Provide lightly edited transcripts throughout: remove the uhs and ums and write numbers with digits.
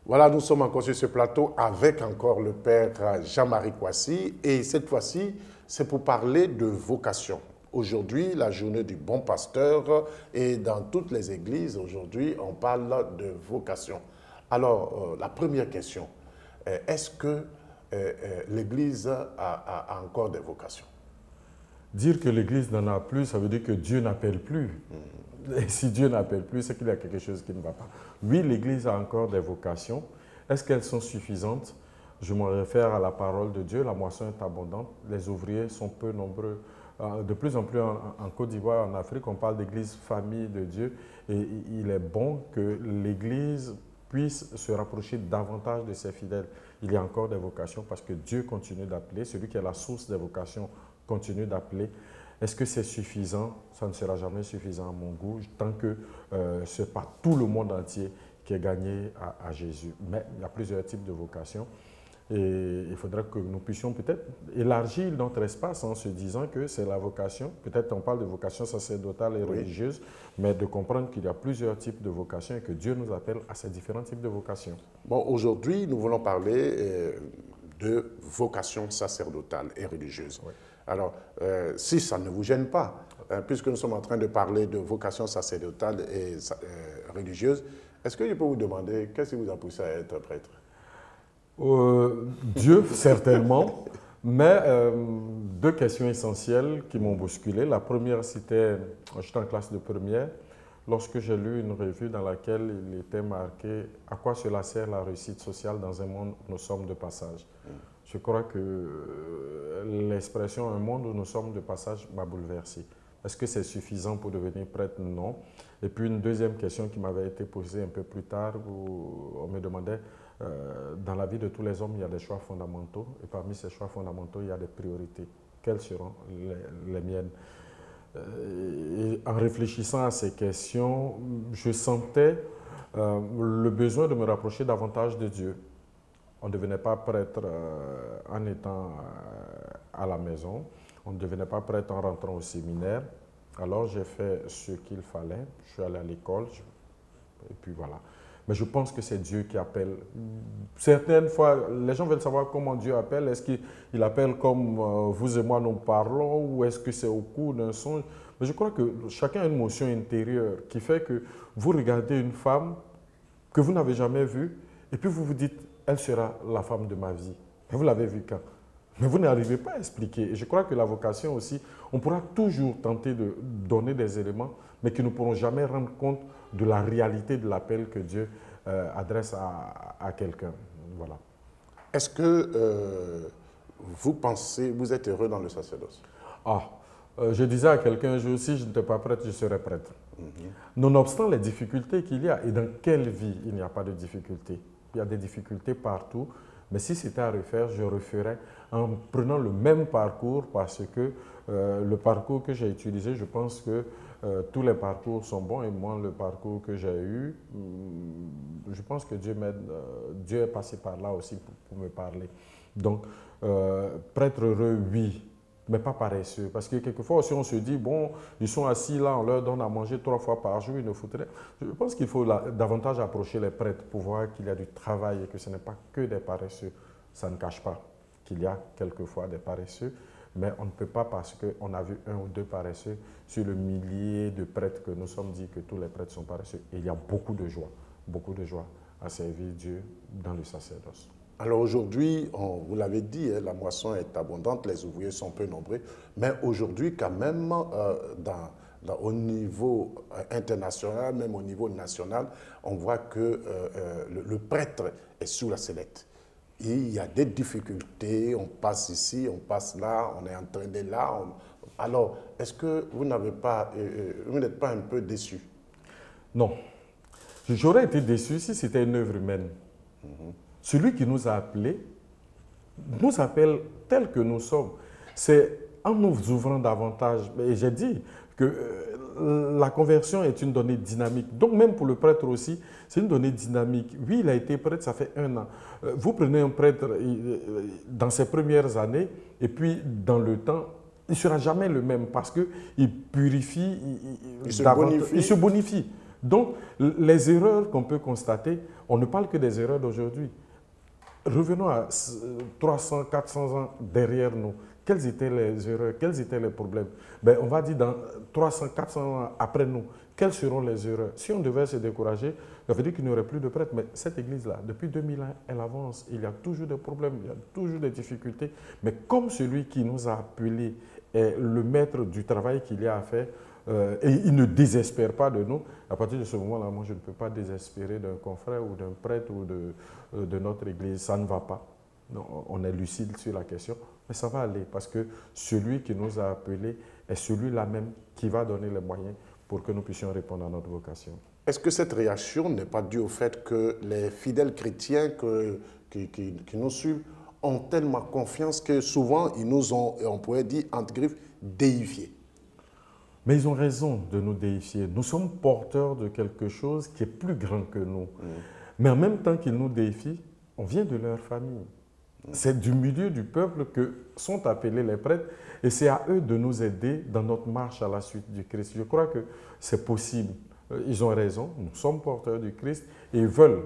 Voilà, nous sommes encore sur ce plateau avec encore le Père Jean-Marie Kouassi et cette fois-ci, c'est pour parler de vocation. Aujourd'hui, la journée du bon pasteur et dans toutes les églises, aujourd'hui, on parle de vocation. Alors, la première question, est-ce que l'Église a encore des vocations? Dire que l'Église n'en a plus, ça veut dire que Dieu n'appelle plus. Et si Dieu n'appelle plus, c'est qu'il y a quelque chose qui ne va pas. Oui, l'Église a encore des vocations. Est-ce qu'elles sont suffisantes? Je me réfère à la parole de Dieu. La moisson est abondante. Les ouvriers sont peu nombreux. De plus en plus en Côte d'Ivoire, en Afrique, on parle d'église famille de Dieu. Et il est bon que l'Église puisse se rapprocher davantage de ses fidèles. Il y a encore des vocations parce que Dieu continue d'appeler. Celui qui est la source des vocations continue d'appeler. Est-ce que c'est suffisant? Ça ne sera jamais suffisant à mon goût, tant que ce n'est pas tout le monde entier qui est gagné à Jésus. Mais il y a plusieurs types de vocations. Et il faudra que nous puissions peut-être élargir notre espace en se disant que c'est la vocation. Peut-être on parle de vocation sacerdotale et religieuse, mais de comprendre qu'il y a plusieurs types de vocations et que Dieu nous appelle à ces différents types de vocations. Bon, aujourd'hui, nous voulons parler de vocation sacerdotale et religieuse. Oui. Alors, si ça ne vous gêne pas, puisque nous sommes en train de parler de vocation sacerdotale et religieuse, est-ce que je peux vous demander qu'est-ce qui vous a poussé à être prêtre? Dieu, certainement, mais deux questions essentielles qui m'ont bousculé. La première, c'était, j'étais en classe de première, lorsque j'ai lu une revue dans laquelle il était marqué « À quoi cela sert la réussite sociale dans un monde où nous sommes de passage ?» Je crois que l'expression « un monde où nous sommes de passage » m'a bouleversé. Est-ce que c'est suffisant pour devenir prêtre? Non. Et puis une deuxième question qui m'avait été posée un peu plus tard, où on me demandait dans la vie de tous les hommes, il y a des choix fondamentaux. Et parmi ces choix fondamentaux, il y a des priorités. Quelles seront les miennes? Et en réfléchissant à ces questions, je sentais le besoin de me rapprocher davantage de Dieu. On ne devenait pas prêtre en étant à la maison. On ne devenait pas prêtre en rentrant au séminaire. Alors j'ai fait ce qu'il fallait. Je suis allé à l'école. Et puis voilà. Mais je pense que c'est Dieu qui appelle. Certaines fois, les gens veulent savoir comment Dieu appelle. Est-ce qu'il appelle comme vous et moi nous parlons ou est-ce que c'est au cours d'un songe? Mais je crois que chacun a une motion intérieure qui fait que vous regardez une femme que vous n'avez jamais vue et puis vous vous dites, elle sera la femme de ma vie. Mais vous l'avez vue quand? Mais vous n'arrivez pas à expliquer. Et je crois que la vocation aussi, on pourra toujours tenter de donner des éléments, mais qui ne pourront jamais rendre compte de la réalité de l'appel que Dieu adresse à quelqu'un. Voilà. Est-ce que vous pensez, vous êtes heureux dans le sacerdoce? Je disais à quelqu'un un jour, si je n'étais pas prêtre, je serais prêtre. Nonobstant les difficultés qu'il y a, et dans quelle vie il n'y a pas de difficultés? Il y a des difficultés partout. Mais si c'était à refaire, je referais en prenant le même parcours parce que le parcours que j'ai utilisé, je pense que tous les parcours sont bons et moi, le parcours que j'ai eu, je pense que Dieu m'aide. Dieu est passé par là aussi pour me parler. Donc, prêtre heureux, oui, mais pas paresseux. Parce que quelquefois aussi, on se dit, bon, ils sont assis là, on leur donne à manger 3 fois par jour, ils ne foutraient. Je pense qu'il faut davantage approcher les prêtres pour voir qu'il y a du travail et que ce n'est pas que des paresseux. Ça ne cache pas qu'il y a quelquefois des paresseux, mais on ne peut pas, parce qu'on a vu 1 ou 2 paresseux, sur le millier de prêtres que nous sommes, dit que tous les prêtres sont paresseux. Et il y a beaucoup de joie à servir Dieu dans le sacerdoce. Alors aujourd'hui, vous l'avez dit, la moisson est abondante, les ouvriers sont peu nombreux, mais aujourd'hui quand même, au niveau international, même au niveau national, on voit que le prêtre est sous la sellette. Il y a des difficultés, on passe ici, on passe là, on est entraîné là. Alors, est-ce que vous n'êtes pas un peu déçu? Non. J'aurais été déçu si c'était une œuvre humaine. Celui qui nous a appelés nous appelle tel que nous sommes. C'est en nous ouvrant davantage, et j'ai dit que la conversion est une donnée dynamique. Donc même pour le prêtre aussi, c'est une donnée dynamique. Oui, il a été prêtre, ça fait 1 an. Vous prenez un prêtre dans ses premières années, et puis dans le temps, il ne sera jamais le même parce qu'il purifie, il se bonifie. Donc les erreurs qu'on peut constater, on ne parle que des erreurs d'aujourd'hui. Revenons à 300, 400 ans derrière nous. Quelles étaient les erreurs, quels étaient les problèmes? Ben, on va dire dans 300, 400 ans après nous, quelles seront les erreurs? Si on devait se décourager, ça veut dire qu'il n'y aurait plus de prêtres. Mais cette église-là, depuis 2000 ans, elle avance. Il y a toujours des problèmes, il y a toujours des difficultés. Mais comme celui qui nous a appelés est le maître du travail qu'il y a à faire, et il ne désespère pas de nous, à partir de ce moment-là, moi je ne peux pas désespérer d'un confrère ou d'un prêtre ou de notre église. Ça ne va pas. Non, on est lucide sur la question, mais ça va aller parce que celui qui nous a appelés est celui-là même qui va donner les moyens pour que nous puissions répondre à notre vocation. Est-ce que cette réaction n'est pas due au fait que les fidèles chrétiens qui nous suivent ont tellement confiance que souvent ils nous ont, on pourrait dire, entre griffes, déifiés? Mais ils ont raison de nous déifier. Nous sommes porteurs de quelque chose qui est plus grand que nous. Mais en même temps qu'ils nous déifient, on vient de leur famille. C'est du milieu du peuple que sont appelés les prêtres et c'est à eux de nous aider dans notre marche à la suite du Christ. Je crois que c'est possible. Ils ont raison, nous sommes porteurs du Christ et ils veulent.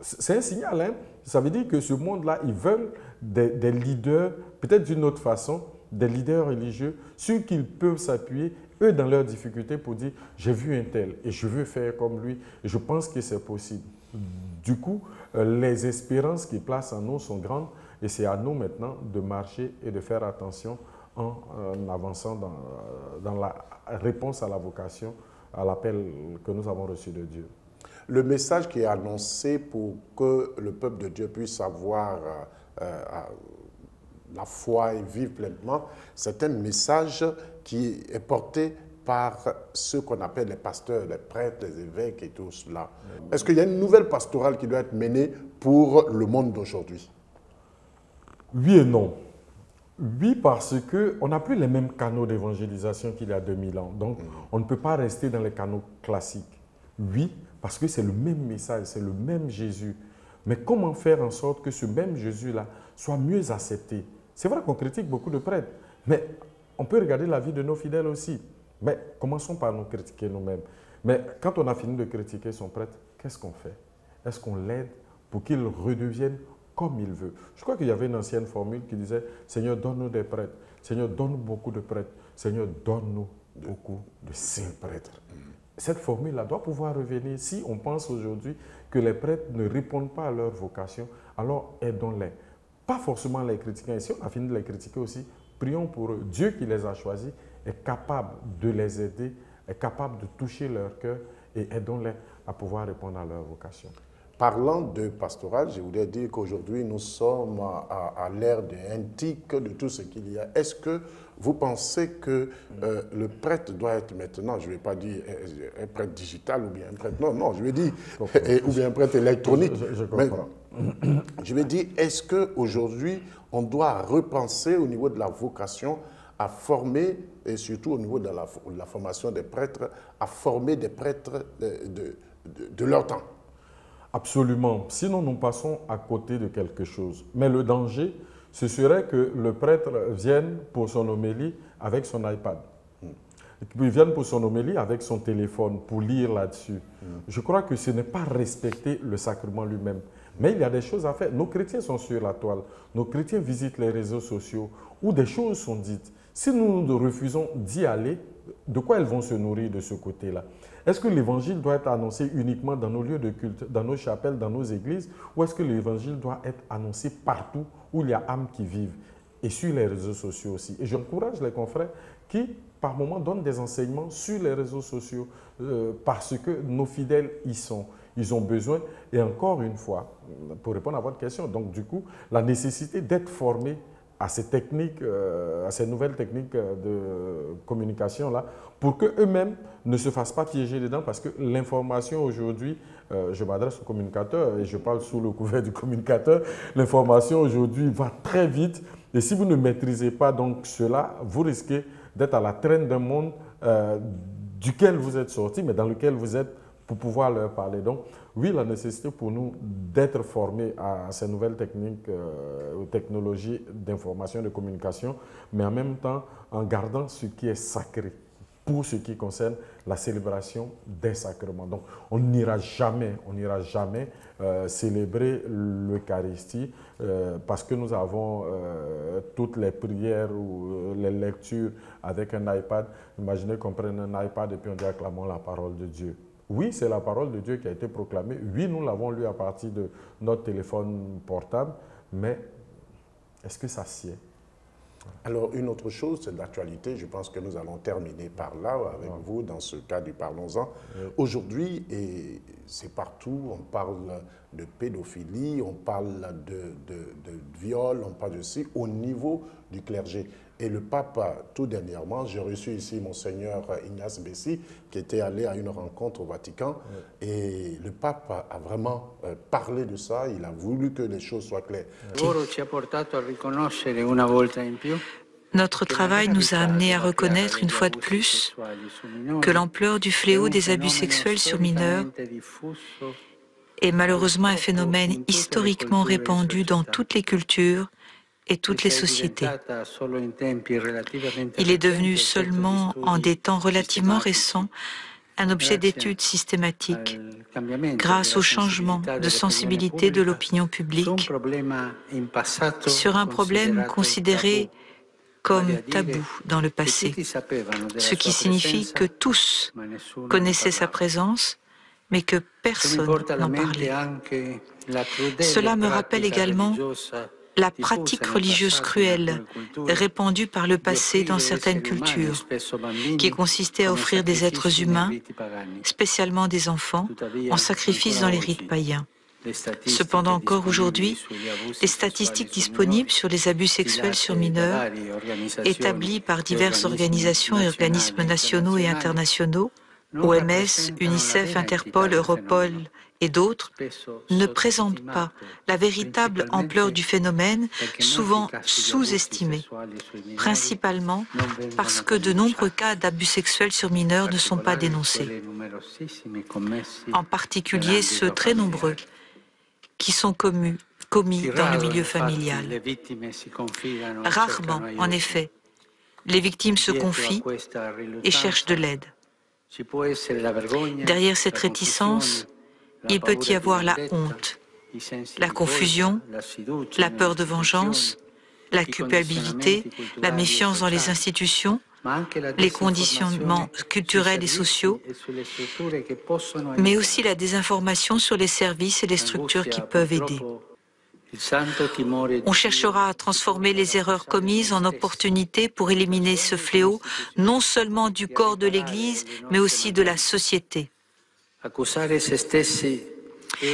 C'est un signal, hein? Ça veut dire que ce monde-là, ils veulent des leaders, peut-être d'une autre façon, des leaders religieux sur qui ils peuvent s'appuyer, eux dans leurs difficultés, pour dire j'ai vu un tel et je veux faire comme lui et je pense que c'est possible. Du coup, les espérances qu'ils placent en nous sont grandes et c'est à nous maintenant de marcher et de faire attention en avançant dans la réponse à la vocation, à l'appel que nous avons reçu de Dieu. Le message qui est annoncé pour que le peuple de Dieu puisse avoir la foi et vivre pleinement, c'est un message qui est porté par ceux qu'on appelle les pasteurs, les prêtres, les évêques et tout cela. Est-ce qu'il y a une nouvelle pastorale qui doit être menée pour le monde d'aujourd'hui? Oui et non. Oui, parce qu'on n'a plus les mêmes canaux d'évangélisation qu'il y a 2000 ans. Donc, on ne peut pas rester dans les canaux classiques. Oui, parce que c'est le même message, c'est le même Jésus. Mais comment faire en sorte que ce même Jésus-là soit mieux accepté? C'est vrai qu'on critique beaucoup de prêtres, mais on peut regarder la vie de nos fidèles aussi. Mais commençons par nous critiquer nous-mêmes. Mais quand on a fini de critiquer son prêtre, qu'est-ce qu'on fait? Est-ce qu'on l'aide pour qu'il redevienne comme il veut? Je crois qu'il y avait une ancienne formule qui disait « Seigneur, donne-nous des prêtres. Seigneur, donne-nous beaucoup de prêtres. Seigneur, donne-nous beaucoup de saints prêtres. » Cette formule-là doit pouvoir revenir. Si on pense aujourd'hui que les prêtres ne répondent pas à leur vocation, alors aidons-les. Pas forcément les critiquer. Et si on a fini de les critiquer aussi, prions pour eux. Dieu qui les a choisis est capable de les aider, est capable de toucher leur cœur et aidons-les à pouvoir répondre à leur vocation. Parlant de pastoral, je voudrais dire qu'aujourd'hui, nous sommes à l'ère de antique, de tout ce qu'il y a. Est-ce que vous pensez que le prêtre doit être maintenant, je ne vais pas dire un prêtre digital ou bien un prêtre, non, je vais dire, ou bien un prêtre électronique. Je comprends. Mais, je vais dire, est-ce qu'aujourd'hui, on doit repenser au niveau de la vocation à former, et surtout au niveau de la formation des prêtres, à former des prêtres de leur temps? Absolument. Sinon, nous passons à côté de quelque chose. Mais le danger, ce serait que le prêtre vienne pour son homélie avec son iPad. Qu'il vienne pour son homélie avec son téléphone pour lire là-dessus. Je crois que ce n'est pas respecter le sacrement lui-même. Mais il y a des choses à faire. Nos chrétiens sont sur la toile. Nos chrétiens visitent les réseaux sociaux où des choses sont dites. Si nous refusons d'y aller, de quoi elles vont se nourrir de ce côté-là? Est-ce que l'évangile doit être annoncé uniquement dans nos lieux de culte, dans nos chapelles, dans nos églises, ou est-ce que l'évangile doit être annoncé partout où il y a âmes qui vivent et sur les réseaux sociaux aussi? Et j'encourage les confrères qui, par moments, donnent des enseignements sur les réseaux sociaux parce que nos fidèles y sont. Ils ont besoin, et encore une fois, pour répondre à votre question, donc du coup, la nécessité d'être formé à ces techniques, à ces nouvelles techniques de communication-là, pour qu'eux-mêmes ne se fassent pas piéger dedans, parce que l'information aujourd'hui, je m'adresse aux communicateurs et je parle sous le couvert du communicateur, l'information aujourd'hui va très vite et si vous ne maîtrisez pas donc cela, vous risquez d'être à la traîne d'un monde duquel vous êtes sorti, mais dans lequel vous êtes pour pouvoir leur parler. Donc, oui, la nécessité pour nous d'être formés à ces nouvelles techniques, aux technologies d'information et de communication, mais en même temps en gardant ce qui est sacré pour ce qui concerne la célébration des sacrements. Donc, on n'ira jamais célébrer l'Eucharistie parce que nous avons toutes les prières ou les lectures avec un iPad. Imaginez qu'on prenne un iPad et puis on dit acclamons la parole de Dieu. Oui, c'est la parole de Dieu qui a été proclamée. Oui, nous l'avons lue à partir de notre téléphone portable, mais est-ce que ça sied? Alors, une autre chose, c'est l'actualité. Je pense que nous allons terminer par là avec vous dans ce cas du Parlons-en. Aujourd'hui, et c'est partout, on parle de pédophilie, on parle de viol, on parle aussi au niveau du clergé. Et le pape, tout dernièrement, j'ai reçu ici Monseigneur Ignace Bessi, qui était allé à une rencontre au Vatican. Et le pape a vraiment parlé de ça, il a voulu que les choses soient claires. Notre travail nous a amenés à reconnaître une fois de plus que l'ampleur du fléau des abus sexuels sur mineurs est malheureusement un phénomène historiquement répandu dans toutes les cultures et toutes les sociétés. Il est devenu seulement en des temps relativement récents un objet d'étude systématique grâce au changement de sensibilité de l'opinion publique sur un problème considéré comme tabou dans le passé, ce qui signifie que tous connaissaient sa présence, mais que personne n'en parlait. Cela me rappelle également la pratique religieuse cruelle répandue par le passé dans certaines cultures, qui consistait à offrir des êtres humains, spécialement des enfants, en sacrifice dans les rites païens. Cependant, encore aujourd'hui, les statistiques disponibles sur les abus sexuels sur mineurs, établies par diverses organisations et organismes nationaux et internationaux, OMS, UNICEF, Interpol, Europol et d'autres, ne présentent pas la véritable ampleur du phénomène, souvent sous-estimé, principalement parce que de nombreux cas d'abus sexuels sur mineurs ne sont pas dénoncés, en particulier ceux très nombreux qui sont commis dans le milieu familial. Rarement, en effet, les victimes se confient et cherchent de l'aide. Derrière cette réticence, il peut y avoir la honte, la confusion, la peur de vengeance, la culpabilité, la méfiance dans les institutions, les conditionnements culturels et sociaux, mais aussi la désinformation sur les services et les structures qui peuvent aider. On cherchera à transformer les erreurs commises en opportunités pour éliminer ce fléau, non seulement du corps de l'Église, mais aussi de la société.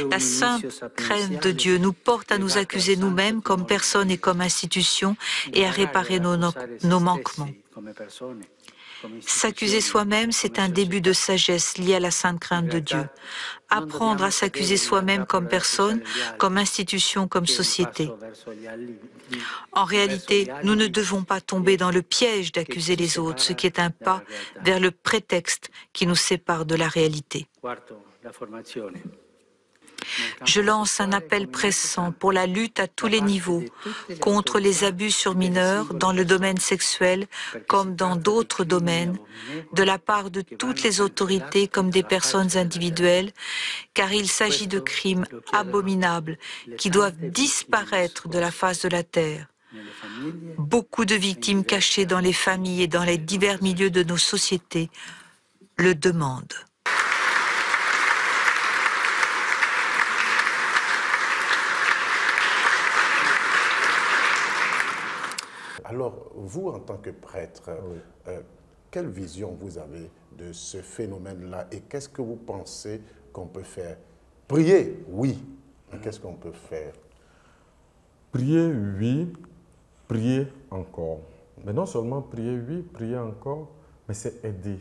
La sainte crainte de Dieu nous porte à nous accuser nous-mêmes comme personnes et comme institutions et à réparer nos manquements. S'accuser soi-même, c'est un début de sagesse lié à la sainte crainte de Dieu. Apprendre à s'accuser soi-même comme personne, comme institution, comme société. En réalité, nous ne devons pas tomber dans le piège d'accuser les autres, ce qui est un pas vers le prétexte qui nous sépare de la réalité. Je lance un appel pressant pour la lutte à tous les niveaux contre les abus sur mineurs dans le domaine sexuel comme dans d'autres domaines, de la part de toutes les autorités comme des personnes individuelles, car il s'agit de crimes abominables qui doivent disparaître de la face de la terre. Beaucoup de victimes cachées dans les familles et dans les divers milieux de nos sociétés le demandent. Alors, vous, en tant que prêtre, quelle vision vous avez de ce phénomène-là et qu'est-ce que vous pensez qu'on peut faire? Prier, oui, mais qu'est-ce qu'on peut faire? Prier, oui, prier encore. Mais non seulement prier, oui, prier encore, mais c'est aider.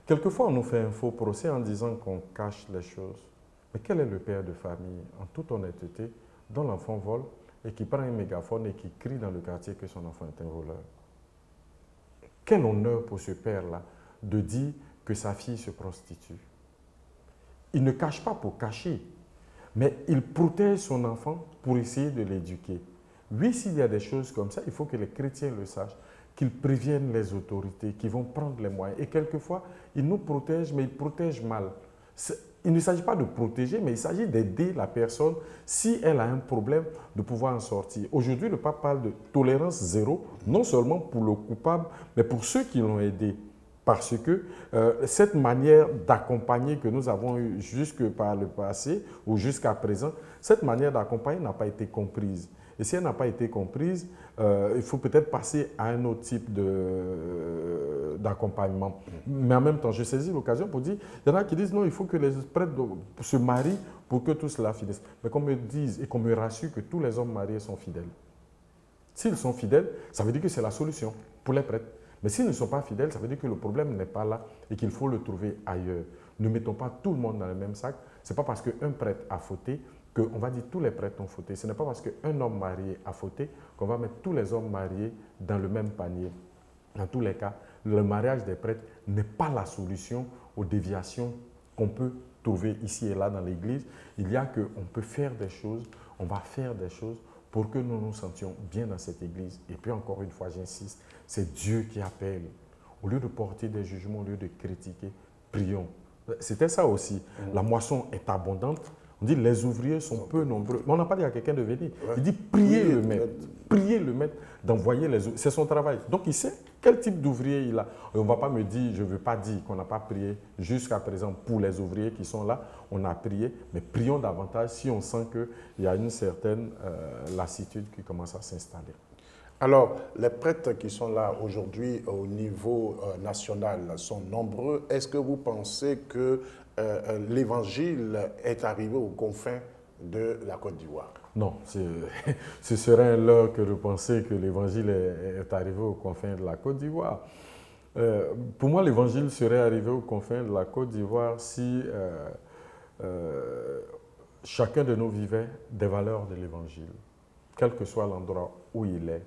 Quelquefois, on nous fait un faux procès en disant qu'on cache les choses. Mais quel est le père de famille, en toute honnêteté, dont l'enfant vole et qui prend un mégaphone et qui crie dans le quartier que son enfant est un voleur? Quel honneur pour ce père-là de dire que sa fille se prostitue. Il ne cache pas pour cacher, mais il protège son enfant pour essayer de l'éduquer. Oui, s'il y a des choses comme ça, il faut que les chrétiens le sachent, qu'ils préviennent les autorités, qu'ils vont prendre les moyens. Et quelquefois, ils nous protègent, mais ils protègent mal. Il ne s'agit pas de protéger, mais il s'agit d'aider la personne, si elle a un problème, de pouvoir en sortir. Aujourd'hui, le pape parle de tolérance zéro, non seulement pour le coupable, mais pour ceux qui l'ont aidé. Parce que cette manière d'accompagner que nous avons eue jusque par le passé ou jusqu'à présent, cette manière d'accompagner n'a pas été comprise. Et si elle n'a pas été comprise, il faut peut-être passer à un autre type d'accompagnement. Mais en même temps, je saisis l'occasion pour dire, il y en a qui disent non, il faut que les prêtres se marient pour que tout cela finisse. Mais qu'on me dise et qu'on me rassure que tous les hommes mariés sont fidèles. S'ils sont fidèles, ça veut dire que c'est la solution pour les prêtres. Mais s'ils ne sont pas fidèles, ça veut dire que le problème n'est pas là et qu'il faut le trouver ailleurs. Ne mettons pas tout le monde dans le même sac. Ce n'est pas parce qu'un prêtre a fauté qu'on va dire tous les prêtres ont fauté. Ce n'est pas parce qu'un homme marié a fauté qu'on va mettre tous les hommes mariés dans le même panier. Dans tous les cas, le mariage des prêtres n'est pas la solution aux déviations qu'on peut trouver ici et là dans l'Église. Il y a qu'on peut faire des choses, on va faire des choses pour que nous nous sentions bien dans cette Église. Et puis encore une fois, j'insiste, c'est Dieu qui appelle. Au lieu de porter des jugements, au lieu de critiquer, prions. C'était ça aussi. La moisson est abondante. On dit les ouvriers sont peu nombreux. Mais on n'a pas dit à quelqu'un de venir. Il dit priez le maître. Priez le maître d'envoyer les ouvriers. C'est son travail. Donc il sait quel type d'ouvrier il a. Et on ne va pas me dire, je ne veux pas dire qu'on n'a pas prié jusqu'à présent pour les ouvriers qui sont là. On a prié, mais prions davantage si on sent qu'il y a une certaine lassitude qui commence à s'installer. Alors, les prêtres qui sont là aujourd'hui au niveau national sont nombreux. Est-ce que vous pensez que l'Évangile est arrivé aux confins de la Côte d'Ivoire? Non, ce serait un leurre que de penser que l'Évangile est arrivé aux confins de la Côte d'Ivoire. Pour moi, l'Évangile serait arrivé aux confins de la Côte d'Ivoire si chacun de nous vivait des valeurs de l'Évangile, quel que soit l'endroit où il est.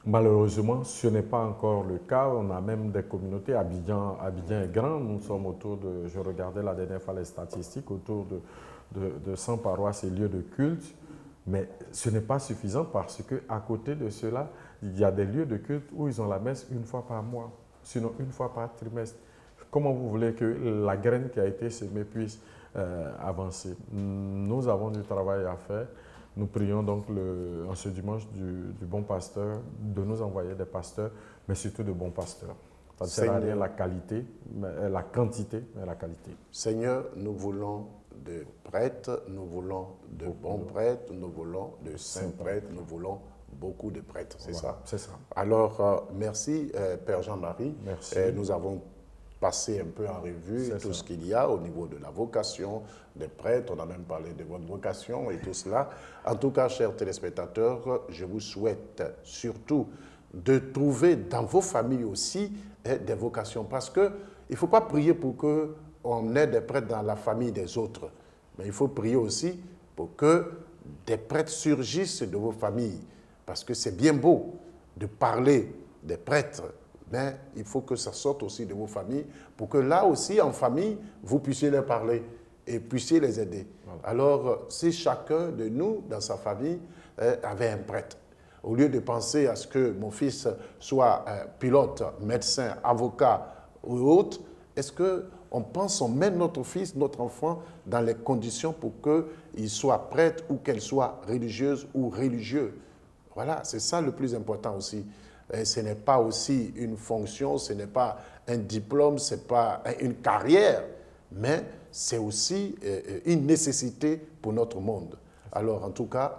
Malheureusement, ce n'est pas encore le cas. On a même des communautés. Abidjan est grand. Nous sommes autour de, je regardais la dernière fois les statistiques, autour de 100 paroisses et lieux de culte. Mais ce n'est pas suffisant parce qu'à côté de cela, il y a des lieux de culte où ils ont la messe une fois par mois, sinon une fois par trimestre. Comment vous voulez que la graine qui a été semée puisse avancer? Nous avons du travail à faire. Nous prions donc en ce dimanche du bon pasteur de nous envoyer des pasteurs, mais surtout de bons pasteurs. Ça ne sert à rien la qualité, mais la quantité, mais la qualité. Seigneur, nous voulons de prêtres, nous voulons de bons prêtres, nous voulons de saints prêtres, nous voulons beaucoup de prêtres, c'est ça? C'est ça. Alors, merci Père Jean-Marie. Merci. Nous avons passer un peu en revue tout ce qu'il y a au niveau de la vocation des prêtres. On a même parlé de votre vocation et tout cela. En tout cas, chers téléspectateurs, je vous souhaite surtout de trouver dans vos familles aussi des vocations. Parce qu'il ne faut pas prier pour qu'on ait des prêtres dans la famille des autres. Mais il faut prier aussi pour que des prêtres surgissent de vos familles. Parce que c'est bien beau de parler des prêtres, mais il faut que ça sorte aussi de vos familles pour que là aussi, en famille, vous puissiez leur parler et puissiez les aider. Voilà. Alors, si chacun de nous, dans sa famille, avait un prêtre, au lieu de penser à ce que mon fils soit pilote, médecin, avocat ou autre, est-ce qu'on pense, on met notre fils, notre enfant dans les conditions pour qu'il soit prêtre ou qu'elle soit religieuse ou religieux? Voilà, c'est ça le plus important aussi. Et ce n'est pas aussi une fonction, ce n'est pas un diplôme, ce n'est pas une carrière, mais c'est aussi une nécessité pour notre monde. Alors, en tout cas,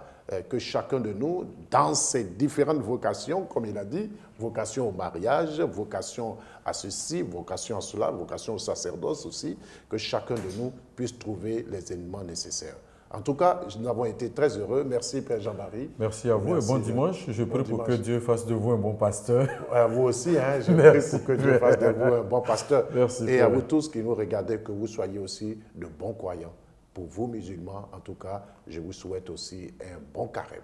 que chacun de nous, dans ses différentes vocations, comme il a dit, vocation au mariage, vocation à ceci, vocation à cela, vocation au sacerdoce aussi, que chacun de nous puisse trouver les éléments nécessaires. En tout cas, nous avons été très heureux. Merci, Père Jean-Marie. Merci à vous et bon dimanche. Je prie pour que Dieu fasse de vous un bon pasteur. À vous aussi, hein, je prie pour que Dieu fasse de vous un bon pasteur. Merci, et à vous tous qui nous regardez, que vous soyez aussi de bons croyants. Pour vous, musulmans, en tout cas, je vous souhaite aussi un bon carême.